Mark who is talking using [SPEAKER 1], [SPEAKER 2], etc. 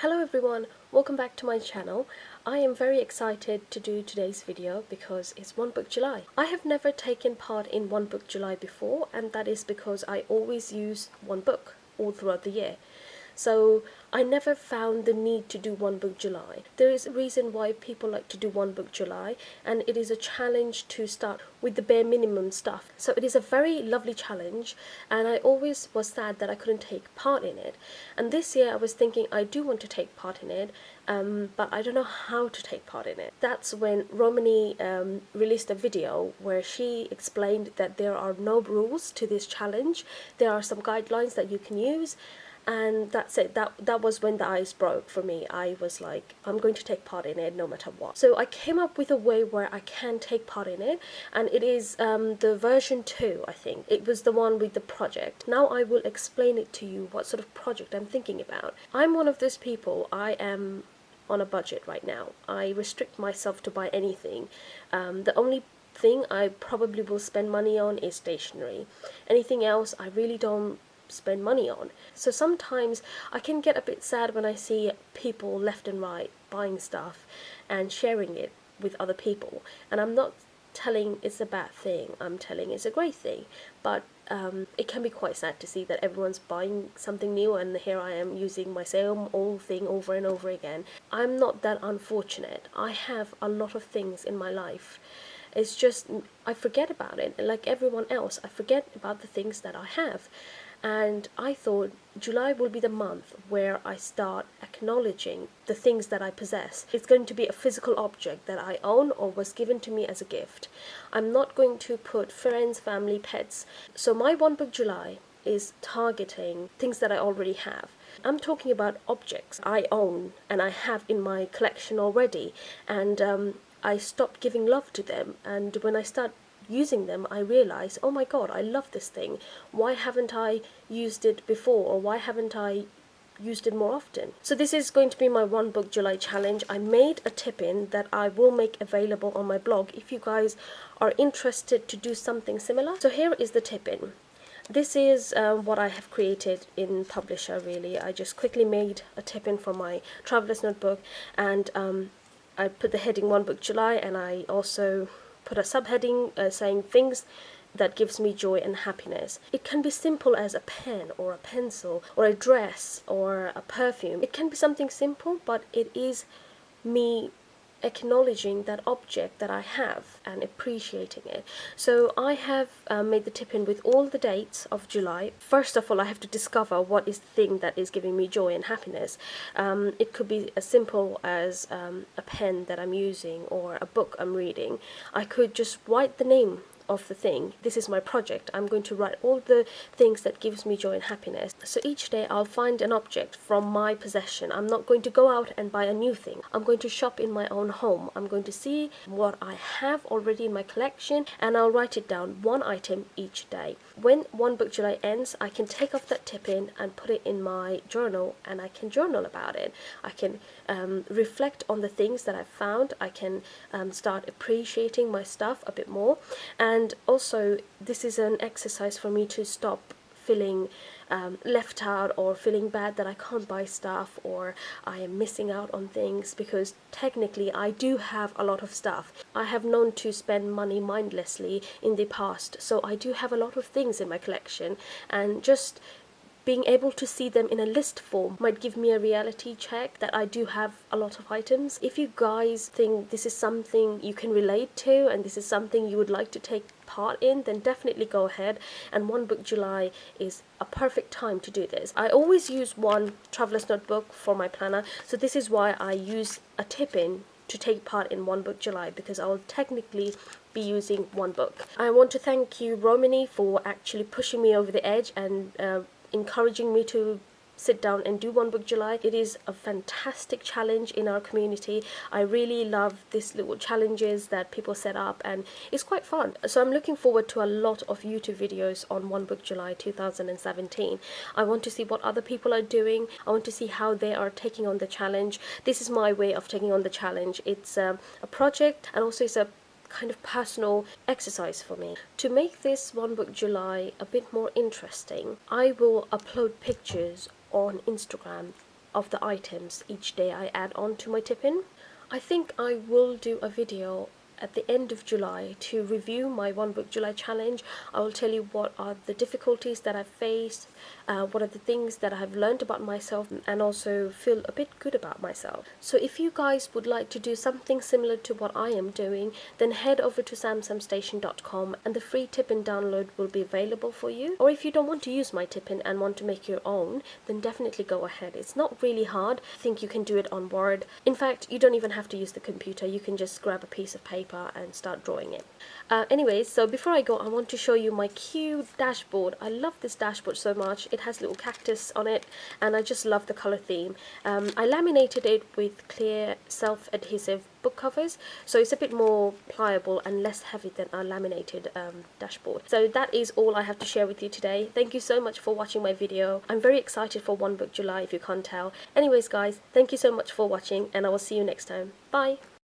[SPEAKER 1] Hello everyone, welcome back to my channel. I am very excited to do today's video because it's One Book July. I have never taken part in One Book July before, and that is because I always use one book all throughout the year. So I never found the need to do One Book July. There is a reason why people like to do One Book July, and it is a challenge to start with the bare minimum stuff. So it is a very lovely challenge, and I always was sad that I couldn't take part in it. And this year I was thinking I do want to take part in it, but I don't know how to take part in it. That's when Romani released a video where she explained that there are no rules to this challenge. There are some guidelines that you can use. And that's it. That was when the ice broke for me. I was like, I'm going to take part in it no matter what. So I came up with a way where I can take part in it, and it is the version 2, I think. It was the one with the project. Now I will explain it to you what sort of project I'm thinking about. I'm one of those people. I am on a budget right now. I restrict myself to buy anything. The only thing I probably will spend money on is stationery. Anything else I really don't spend money on. So sometimes I can get a bit sad when I see people left and right buying stuff and sharing it with other people. And I'm not telling it's a bad thing, I'm telling it's a great thing. But it can be quite sad to see that everyone's buying something new and here I am using my same old thing over and over again. I'm not that unfortunate. I have a lot of things in my life. It's just I forget about it. Like everyone else, I forget about the things that I have. And I thought July will be the month where I start acknowledging the things that I possess. It's going to be a physical object that I own or was given to me as a gift. I'm not going to put friends, family, pets. So my One Book July is targeting things that I already have. I'm talking about objects I own and I have in my collection already, and I stopped giving love to them. And when I start using them, I realize, oh my god, I love this thing. Why haven't I used it before, or why haven't I used it more often? So this is going to be my One Book July challenge. I made a tip-in that I will make available on my blog if you guys are interested to do something similar. So here is the tip-in. This is what I have created in Publisher, really. I just quickly made a tip-in for my traveler's notebook, and I put the heading One Book July, and I also put a subheading saying things that gives me joy and happiness. It can be simple as a pen or a pencil or a dress or a perfume. It can be something simple, but it is me acknowledging that object that I have and appreciating it. So I have made the tip-in with all the dates of July. First of all, I have to discover what is the thing that is giving me joy and happiness. It could be as simple as a pen that I'm using or a book I'm reading. I could just write the name of the thing. This is my project. I'm going to write all the things that gives me joy and happiness. So each day I'll find an object from my possession. I'm not going to go out and buy a new thing. I'm going to shop in my own home. I'm going to see what I have already in my collection, and I'll write it down, one item each day. When One Book July ends, I can take off that tip-in and put it in my journal, and I can journal about it. I can reflect on the things that I've found. I can start appreciating my stuff a bit more. And also, this is an exercise for me to stop feeling left out or feeling bad that I can't buy stuff or I am missing out on things, because technically I do have a lot of stuff. I have known to spend money mindlessly in the past, so I do have a lot of things in my collection, and just being able to see them in a list form might give me a reality check that I do have a lot of items. If you guys think this is something you can relate to and this is something you would like to take part in, then definitely go ahead, and One Book July is a perfect time to do this. I always use one traveler's notebook for my planner, so this is why I use a tip-in to take part in One Book July, because I will technically be using one book. I want to thank you, Romani, for actually pushing me over the edge and encouraging me to sit down and do One Book July. It is a fantastic challenge in our community. I really love these little challenges that people set up, and it's quite fun. So I'm looking forward to a lot of YouTube videos on One Book July 2017. I want to see what other people are doing. I want to see how they are taking on the challenge. This is my way of taking on the challenge. It's a project, and also it's a kind of personal exercise for me. To make this One Book July a bit more interesting, I will upload pictures on Instagram of the items each day I add on to my tip-in. I think I will do a video at the end of July to review my One Book July challenge. I will tell you what are the difficulties that I've faced, what are the things that I've learned about myself, and also feel a bit good about myself. So if you guys would like to do something similar to what I am doing, then head over to samsamstation.com and the free tip-in download will be available for you. Or if you don't want to use my tip-in and want to make your own, then definitely go ahead. It's not really hard. I think you can do it on Word. In fact, you don't even have to use the computer. You can just grab a piece of paper and start drawing it. Anyways, so before I go, I want to show you my cute dashboard. I love this dashboard so much. It has little cactus on it and I just love the color theme. I laminated it with clear self-adhesive book covers, so it's a bit more pliable and less heavy than a laminated dashboard. So that is all I have to share with you today. Thank you so much for watching my video. I'm very excited for One Book July, if you can't tell. Anyways guys, thank you so much for watching and I will see you next time. Bye!